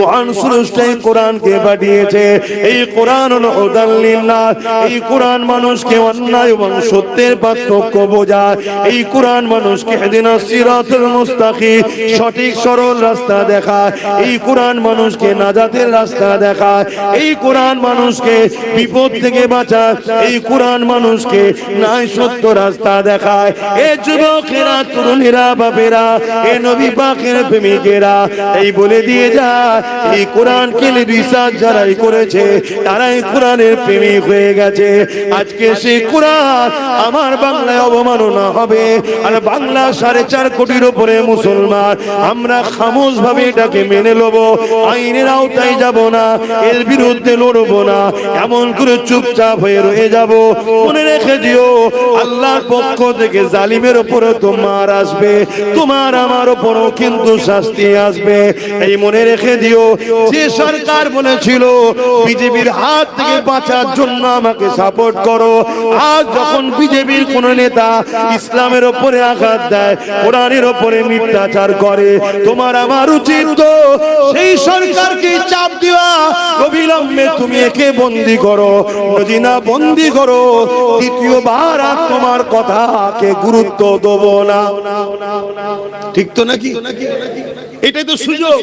মহান স্রষ্টাই কোরআনকে পাঠিয়েছে। এই কোরআন হলো হুদাল লিন্নাস। এই কোরআন মানুষকে অন্যায় এবং সত্যের পার্থক্য বোঝায়। এই কোরআন মানুষকে ইহদিনাস সিরাতুল মুস্তাকিম সঠিক সরল রাস্তা দেখায়। এই কোরআন মানুষকে নাজাতের রাস্তা দেখায়। এই কোরআন মানুষকে বিপদ থেকে বাঁচায়। এই কোরআন মানুষকে ন্যায় সত্য রাস্তা দেখায়। এ যুবকেরা, তরুণীরা, বাপেরা, এ নবী পাকের প্রেমিকেরা, এই বলে দিয়ে যায় এই কোরআনকে রিসার্চ যারাই করেছে তারাই কোরআনের প্রেমিক হয়ে গেছে। আজকে সেই কোরআন আমার বাংলায় অবমাননা হবে, আর বাংলা 4.5 কোটির উপরে মুসলমান আমরা খামোশ ভাবে এটাকে মেনে নেব, আইনের আওতায় যাব না, এর বিরুদ্ধে লড়বো না, এমন করে চুপচাপ হয়ে রয়ে যাব। মনে রেখে দিও, আল্লাহর পক্ষ থেকে জালিমের উপরে তোমার আসবে, তোমার আমার উপরও কিন্তু শাস্তি আসবে। এই মনে রেখে দিও, যে সরকার বলেছিল বিজেপির হাত থেকে বাঁচার জন্য আমাকে সাপোর্ট করো, আজ যখন বিজেপির কোন নেতা ইসলামের উপরে আঘাত দেয়, কোরআনের উপরে মিথ্যাচার করে, তোমার আমার উচিত তো সেই সরকারকে চাপ দেওয়া, অবিলম্বে তুমি একে বন্দী করো। যদি না বন্দী করো, দ্বিতীয়বার আর তোমার কথাকে গুরুত্ব দেব না। ঠিক তো নাকি? এটাই তো সুযোগ।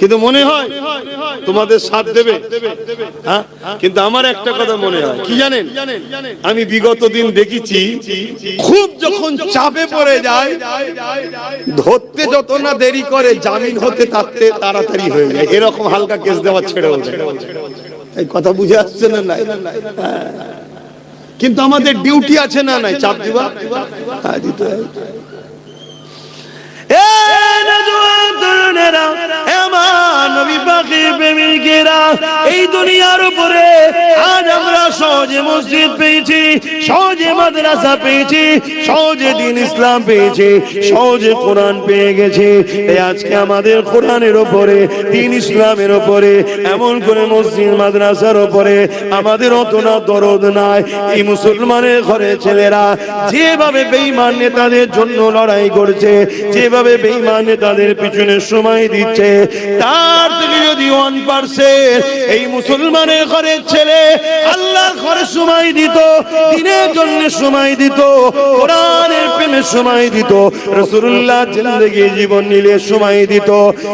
কিন্তু মনে হয় তোমাদের সাথ দেবে, হ্যাঁ? কিন্তু আমার একটা কথা মনে হয় কি জানেন, আমি বিগত দিন দেখেছি খুব যখন চাপে পড়ে যায়, ধরতে যত না দেরি করে জামিন হতে থাকতে তাড়াতাড়ি হয়ে যায়, এরকম হালকা কেস দেওয়া ছেড়েও যায়। এই কথা বুঝে আসছে না? নাই কিন্তু আমাদের ডিউটি আছে না নাই চাপ দিবা? হ্যাঁ, দিতে হয়। এই দুনিয়ার উপরে আজ আমরা সহজে মসজিদ পেয়েছি, সহজে মাদ্রাসা পেয়েছি, সহজে দ্বীন ইসলাম পেয়েছি, সহজে কোরআন পেয়ে গেছি। এই আজকে আমাদের কোরআনের উপরে, দ্বীন ইসলামের উপরে, এমন করে মসজিদ মাদ্রাসার উপরে আমাদের অত না দরদ নাই। এই মুসলমানের ঘরে ছেলেরা যেভাবে বেঈমান নেতাদের জন্য লড়াই করছে, যেভাবে বেঈমান নেতাদের পিছনে সময় দিচ্ছে, তার থেকে যদি 1% এই মুসলমানের ঘরের ছেলে আল্লাহর ঘরে সময় দিত, দ্বীনের জন্য সময় দিত, কোরআনের প্রেমে সময় দিত, রাসূলুল্লাহ জিন্দেগি জীবন নিলে সময় দিত,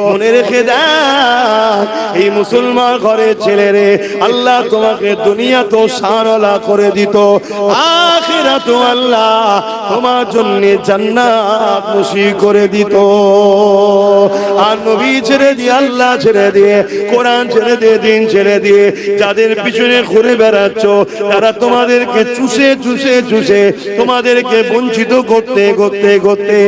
মনে রেখে দেখ এই মুসলমান ঘরের ছেলে রে, আল্লাহ তোমাকে দুনিয়া তো শানওয়ালা করে দিত, আখিরাতে আল্লাহ তোমার জন্য জান্নাত নসিব করে দিত। আর নবী ছেড়ে দিয়ে, আল্লাহ ছেড়ে দিয়ে, কোরআন ছেড়ে দিয়ে, দ্বীন ছেড়ে দিয়ে যাদের পিছনে ঘুরে বেড়াচ্ছ, তারা তোমাদেরকে চুষে চুষে চুষে তোমাদেরকে বঞ্চিত করতে করতে করতে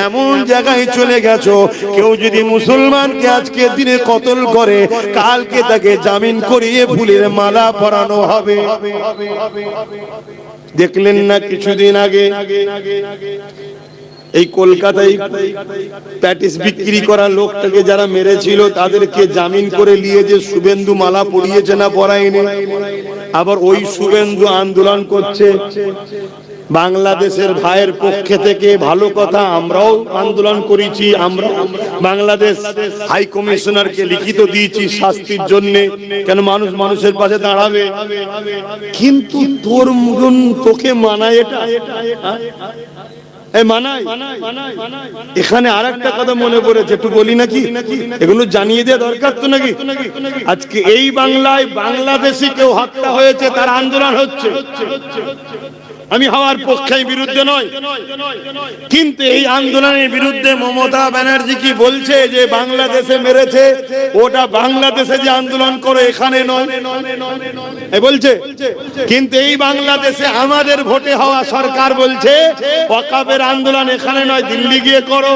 এমন জায়গায় চলে গেছো, কেউ যদি মুসলমানকে আজকে দিনে কতল করে, কালকে তাকে জামিন করিয়ে ফুলের মালা পরানো হবে। দেখলেন না কিছুদিন আগে এই কলকাতায় প্যাটিস বিক্রি করা লোকটাকে যারা মেরেছিল, তাদেরকে জামিন করে নিয়ে যে শুভেন্দু মালা পরিয়েছে না পরায়নি, আবার ওই শুভেন্দু আন্দোলন করছে বাংলাদেশের ভাইয়ের পক্ষে থেকে। ভালো কথা, আমরাও আন্দোলন করেছি, আমরা বাংলাদেশ হাই কমিশনারকে লিখিত দিয়েছি শাস্তির জন্য, কেন মানুষ মানুষের পাশে দাঁড়াবে। কিন্তু তোর মন তোকে মানায় এটা? এখানে আর একটা কথা মনে পড়েছে, একটু বলি নাকি? এগুলো জানিয়ে দেওয়া দরকার তো নাকি? আজকে এই বাংলায় বাংলাদেশি কেউ হত্যা হয়েছে, তার আন্দোলন হচ্ছে। আমি হওয়ার পক্ষে, বিরুদ্ধে নয়, কিন্তু এই আন্দোলনের বিরুদ্ধে মমতা ব্যানার্জি কি বলছে যে বাংলাদেশে মেরেছে, ওটা বাংলাদেশে যে আন্দোলন করে এখানে নয় বলছে। কিন্তু এই বাংলাদেশে আমাদের ভোটে হওয়া সরকার বলছে ওয়াকফের আন্দোলন এখানে নয়, দিল্লি গিয়ে করো,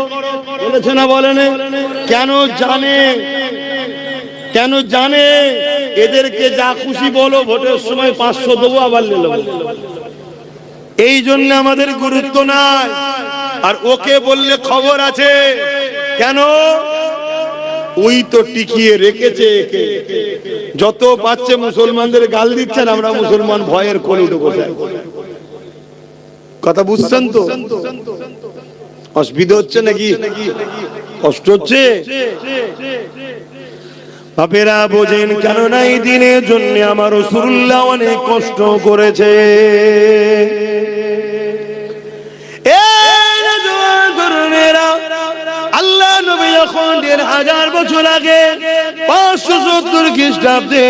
বলেছে না বলেনি? কেন জানে, কেন জানে এদেরকে যা খুশি বলো, ভোটের সময় 500 দেবো, আবার নেবো। এই জন্য আমাদের গুরুত্ব নাই। আর ওকে বললে খবর আছে, কেন? ওই তো টিকিয়ে রেখেছে একে, যত পাচ্ছে মুসলমানদের গাল দিচ্ছেন, আমরা মুসলমান ভয়ের কোলে উঠে বসে। কথা বুঝছেন তো? অসুবিধা হচ্ছে নাকি? কষ্ট হচ্ছে? বাপেরা বোঝেন, কেননা এই দিনের জন্য আমার রাসূলুল্লাহ অনেক কষ্ট করেছে। আল্লাহ নবী যখন ১৫০০ বছর আগে ৫৭০ খ্রিস্টাব্দে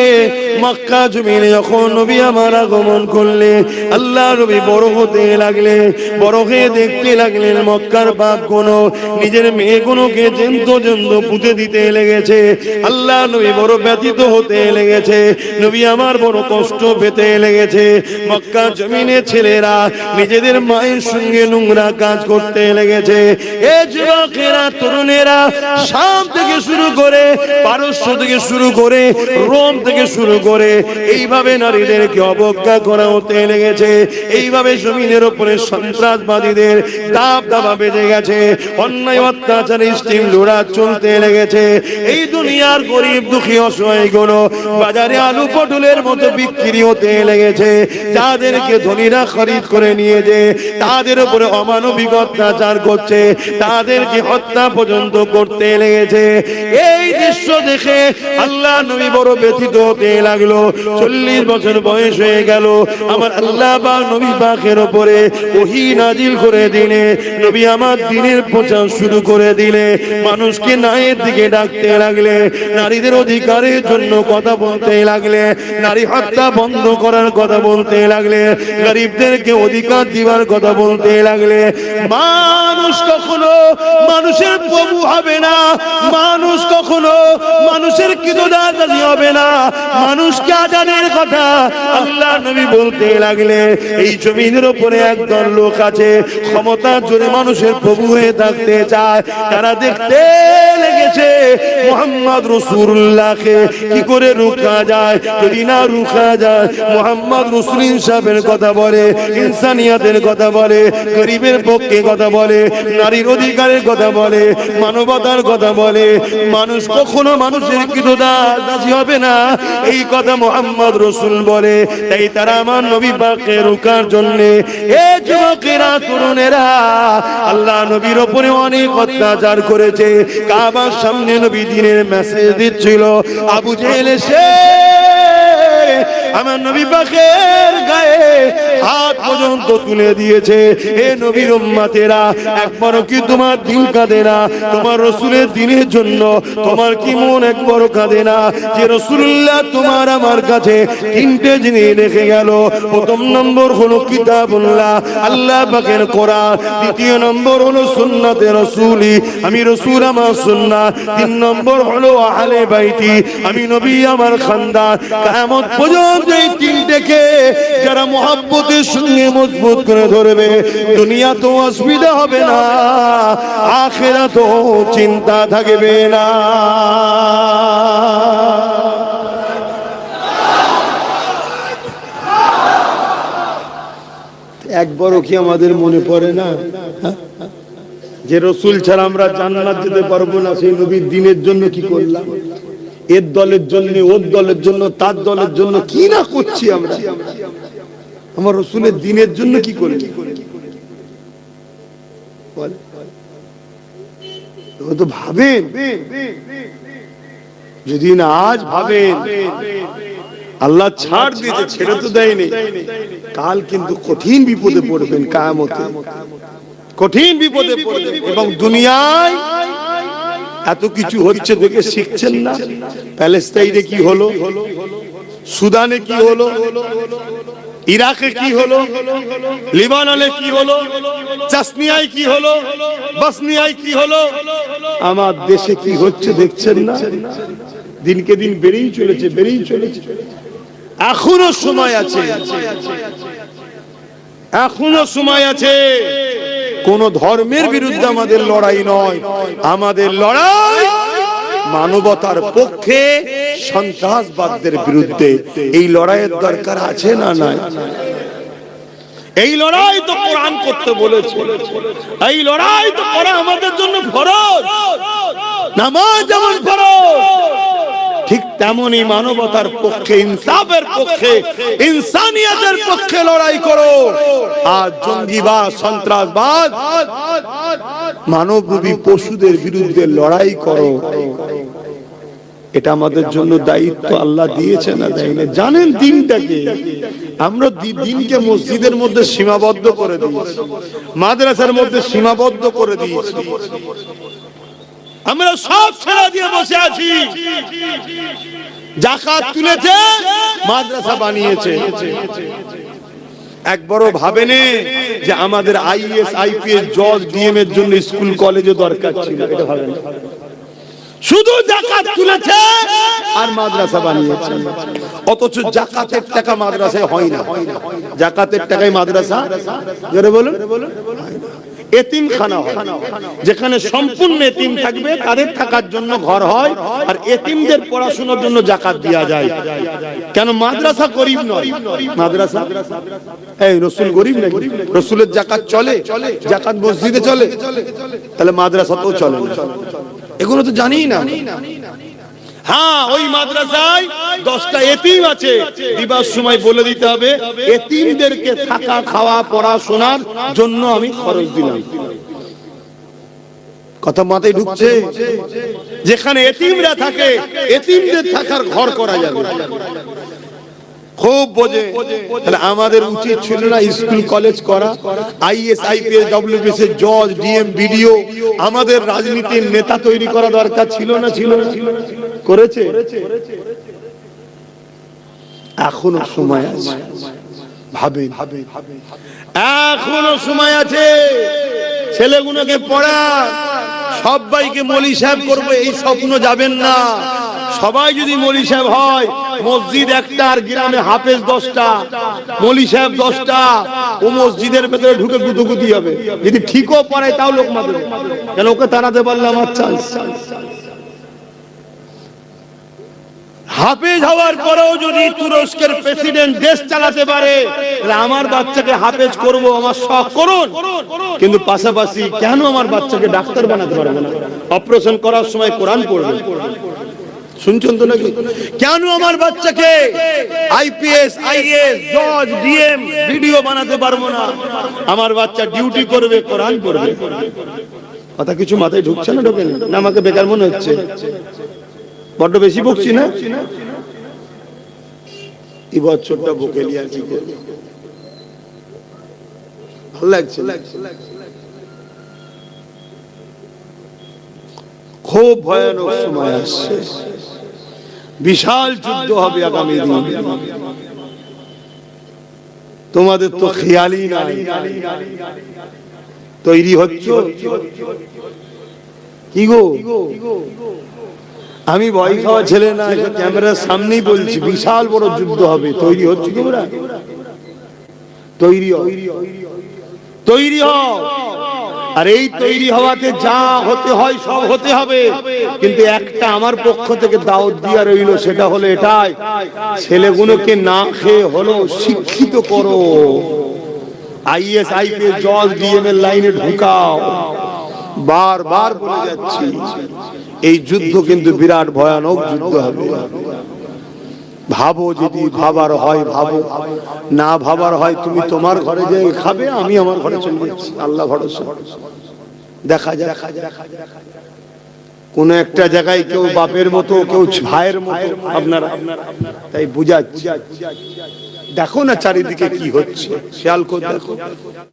মক্কা জমিনে যখন নবী আমার আগমন করলে, আল্লাহ নবী বড় হতে লাগলে, বড় হয়ে দেখতে লাগলেন মক্কার বাপগুলো নিজের মেয়েগুলোকে জেন্ত পুঁতে দিতে লেগেছে। আল্লাহ নবী বড় ব্যথিত হতে লেগেছে, নবী আমার বড় কষ্ট পেতে লেগেছে। মক্কা জমিনে ছেলেরা নিজেদের মায়ের সঙ্গে নোংরা কাজ করতে লেগেছে। এ যুবকেরা, তরুণেরা, শাম থেকে শুরু করে, পারস্য থেকে শুরু করে, রোম থেকে শুরু করে এইভাবে নারীদেরকে অবজ্ঞা করা হতে লেগেছে। এইভাবে জমিনের উপরে সন্ত্রাসবাদীদের দাবদাবা বেজে গেছে, অন্যায় অত্যাচার স্টিম লোড়া চলতে লেগেছে। এই দুনিয়ার গরিব দুঃখী অসহায়গুলো বাজারে আলু পটলের মতো বিক্রি হতে লেগেছে। যাদেরকে ধনীরা খরিদ করে নিয়ে যে তাদের উপরে অমানবিক অত্যাচার করছে, তাদেরকে হত্যা পর্যন্ত করতে লেগেছে। এই দৃশ্য দেখে আল্লাহ নবী বড় ব্যথিত হতে লাগলো। ৪০ বছর বয়স হয়ে গেল, আমার আল্লাহ বা নবী পাকের উপরে ওহী নাজিল করে দিলে, নবী আমার দ্বীনের প্রচার শুরু করে দিলে, মানুষকে ন্যায়ের দিকে ডাকতে লাগলে, নারীদের অধিকারের জন্য কথা বলতে লাগলে, নারী হত্যা বন্ধ করার কথা বলতে লাগলে, গরিবদেরকে অধিকার দিবার কথা বলতে লাগলে। মানুষ কখনো মানুষের প্রভু হবে না, মানুষ কখনো মানুষের কিদদাতি হবে না, মানুষকে আজানের কথা আল্লাহ নবী বলতে লাগলে। এই জমিনের উপরে একদল লোক আছে, ক্ষমতার জোরে মানুষের প্রভু হয়ে থাকতে চায়। তারা দেখতে লেগেছে মুহাম্মদ রাসূলুল্লাহকে কি করে রুখা যায়। যদি না রুখা যায়, মুহাম্মদ রাসূল ইনসাফের কথা বলে, ইনসানিয়াতের কথা বলে, গরিবের পক্ষে কথা বলে, নারীর অধিকারের কথা বলে, মানবতার কথা বলে, মানুষ কখনো মানুষের কিদদাতি হবে না, এই কথা মুহাম্মদ রাসূল বলে। তাই তারা আমার নবী পাককে রুখার জন্য, এ যুবকেরা, তরুণেরা, আল্লাহ নবীর উপরে অনেক অত্যাচার করেছে। কাবার সামনে নবী দ্বীনের মেসেজ দিচ্ছিল, আবু জেহেল এসে আমার নবী পাকের গায়ে হাত পর্যন্ত তুলে দিয়েছে। এ নবীর উম্মতেরা, একবারও কি তোমার দিল কাঁদে না? তোমার রাসূলের দ্বীনের জন্য তোমার কি মন একবারও কাঁদে না? যে রাসূলুল্লাহ তোমার আমার কাছে 3টে জিনিস রেখে গেল। প্রথম নম্বর হলো কিতাবুল্লাহ, আল্লাহ পাকের কোরআন। দ্বিতীয় নম্বর হলো সুন্নাতে রাসূলি, আমি রাসূল আমার সুন্নাত। 3 নম্বর হলো আহলে বাইতি, আমি নবী আমার খানদান। কিয়ামত পর্যন্ত এই 3টেকে যারা মুহাব্বতের সঙ্গে মজবুত করে ধরবে, দুনিয়া তো অসুবিধা হবে না, আখিরাতেও চিন্তা থাকবে না। একবারও কি আমাদের মনে পড়ে না যে রাসূল ছাড়া আমরা জান্নাত যেতে পারবো না? সেই নবীর দ্বীনের জন্য কি করলাম? এর দলের জন্য, ওর দলের জন্য, তার দলের জন্য কি না করছি আমরা। আমার রাসূলের দ্বীনের জন্য কি করলি? তো ভাবেন, যদি না আজ ভাবেন, আল্লাহ ছাড় দিয়েছে, ছেড়ে তো দেয়নি, কাল কিন্তু কঠিন বিপদে পড়বেন। কিয়ামতে কঠিন বিপদে পড়বেন। এবং দুনিয়ায় এত কিছু হচ্ছে দেখে শিখছেন না? প্যালেস্টাইনে কি হলো, সুদানে কি হলো, ইরাকে কি হলো, লিবাননে কি হলো, চাসনিয়ায় কি হলো, বসনিয়ায় কি হলো, আমার দেশে কি হচ্ছে দেখছেন না? দিনকে দিন বেড়েই চলেছে, বেড়েই চলেছে। এখনো সময় আছে, এখনো সময় আছে। কোন ধর্মের বিরুদ্ধে আমাদের লড়াই নয়, আমাদের লড়াই মানবতার পক্ষে, সন্ত্রাসবাদদের বিরুদ্ধে। এই লড়াইয়ের দরকার আছে না নাই? এই লড়াই তো কোরআন করতে বলেছে, এই লড়াই তো করা আমাদের জন্য ফরজ। নামাজ যেমন ফরজ, ঠিক তেমনি মানবতার পক্ষে, ইনসাফের পক্ষে, ইনসানিয়তের পক্ষে লড়াই করো। আর জঙ্গিবাদ, সন্ত্রাসবাদ মানবরূপী পশুদের বিরুদ্ধে লড়াই করো। এটা আমাদের জন্য দায়িত্ব আল্লাহ দিয়েছে না দেয় না? জানেন দিনটাকে আমরা দিনকে মসজিদের মধ্যে সীমাবদ্ধ করে দিয়েছি, মাদ্রাসার মধ্যে সীমাবদ্ধ করে দিয়েছি। আমরা সব ছেড়ে দিয়ে বসে আছি। যাকাত তুলেছে, মাদ্রাসা বানিয়েছে। একবারও ভাবেনি যে আমাদের আইএস আইপিএস জজ ডিএম এর জন্য স্কুল কলেজে দরকার ছিল? এটা ভাবেন। শুধু যাকাত তুলেছে আর মাদ্রাসা বানিয়েছে। অথচ যাকাতের টাকা মাদ্রাসায় হয় না। যাকাতের টাকায় মাদ্রাসা, জোরে বলুন, এতিমখানা হয়, যেখানে সম্পূর্ণ এতিম থাকবে, তাদের থাকার জন্য ঘর হয়, আর এতিমদের পড়াশোনার জন্য যাকাত দেওয়া যায়। কেন? মাদ্রাসা গরিব নয়। মাদ্রাসা এই রসুল গরিব নাকি? রসুলের যাকাত চলে? যাকাত মসজিদে চলে, তাহলে মাদ্রাসাতেও চলে না। এগুলো তো জানি না। হ্যাঁ, ওই মাদ্রাসায় 10টা এতিম আছে, দিবার সময় বলে দিতে হবে এতিমদেরকে থাকা খাওয়া পড়াশোনার জন্য আমি খরচ দিলাম। কথা মাথায় ঢুকছে? যেখানে এতিমরা থাকে, এতিমদের থাকার ঘর করা যাবে। খুব বোঝে। তাহলে আমাদের উচিত ছিল না স্কুল কলেজ করা? আইএস আইপিএস ডব্লিউবিএস এর জজ ডিএম বিডিও আমাদের রাজনীতির নেতা তৈরি করা দরকার ছিল না? ছিল না? করেছে। এখনো সময় আছে, ভাবেন, এখনো সময় আছে। ছেলেগুলোকে পড়া, সবাইকে মৌলভী সাহেব করবে এই স্বপ্ন যাবেন না। সবাই যদি মৌলভী সাহেব হয়, মসজিদ একটা আর গ্রামে হাফেজ 10টা, মৌলভী সাহেব 10টা, ও মসজিদের ভেতরে ঢুকে গুতুগুতি হবে। যদি ঠিকও পড়ায় তাও লোক মারবে, কেন? ওকে তাড়াতে পারলে আমার চান্স। হাফেজ হওয়ার পরেও যদি তুরস্কের প্রেসিডেন্ট দেশ চালাতে পারে, তাহলে আমার বাচ্চাকে হাফেজ করব, আমার শখ করুন। কিন্তু পাশাপাশি কেন আমার বাচ্চাকে ডাক্তার বানাতে পারবো না? অপারেশন করার সময় কোরআন পড়বে। শুনছেন তো নাকি? কেন আমার বাচ্চাকে আইপিএস আইএস জজ ডিএম ভিডিও বানাতে পারবো না? আমার বাচ্চা ডিউটি করবে, কোরআন পড়বে। কথা কিছু মাথায় ঢুকছে না? ঢোকে না? আমাকে বেকার মনে হচ্ছে? বড্ড বেশি বকছি না? এই বছরটা বকে নিয়ে কি করব? ভালো লাগছে? খুব ভয়ানক সময় আসছে, বিশাল যুদ্ধ হবে আগামী দিন। তোমাদের তো খেয়ালই নাই। তৈরি হচ্ছে কি গো? আমি ভয় খাওয়া ছেলে না, ক্যামেরার সামনেই বলছি, বিশাল বড় যুদ্ধ হবে। তৈরি হচ্ছে তোমরা? তৈরি হও, তৈরি হও। আর এই তৈরি হওয়াতে যা হতে হয় সব হতে হবে। কিন্তু একটা আমার পক্ষ থেকে দাওয়াত দিয়া রইল, সেটা হলো এটাই, ছেলেগুলোকে না খেয়ে হলো শিক্ষিত করো। আইএস আইপিএস জজ ডিএম এর লাইনে ঢুকাও। বারবার বলে যাচ্ছি, এই যুদ্ধ কিন্তু বিরাট ভয়ানক যুদ্ধ হবে। ভাবো, যদি ভাবার হয় ভাবো, না ভাবার হয় তুমি তোমার ঘরে যে খাবে, আমি আমার ঘরে চলে যাচ্ছি। আল্লাহ ভরসা, দেখা যাক। কোন একটা জায়গায় কেউ বাপের মতো, কেউ ভাইয়ের মতো আপনারা, তাই বুঝাচ্ছি। দেখো না চারিদিকে কি হচ্ছে, খেয়াল করে দেখো।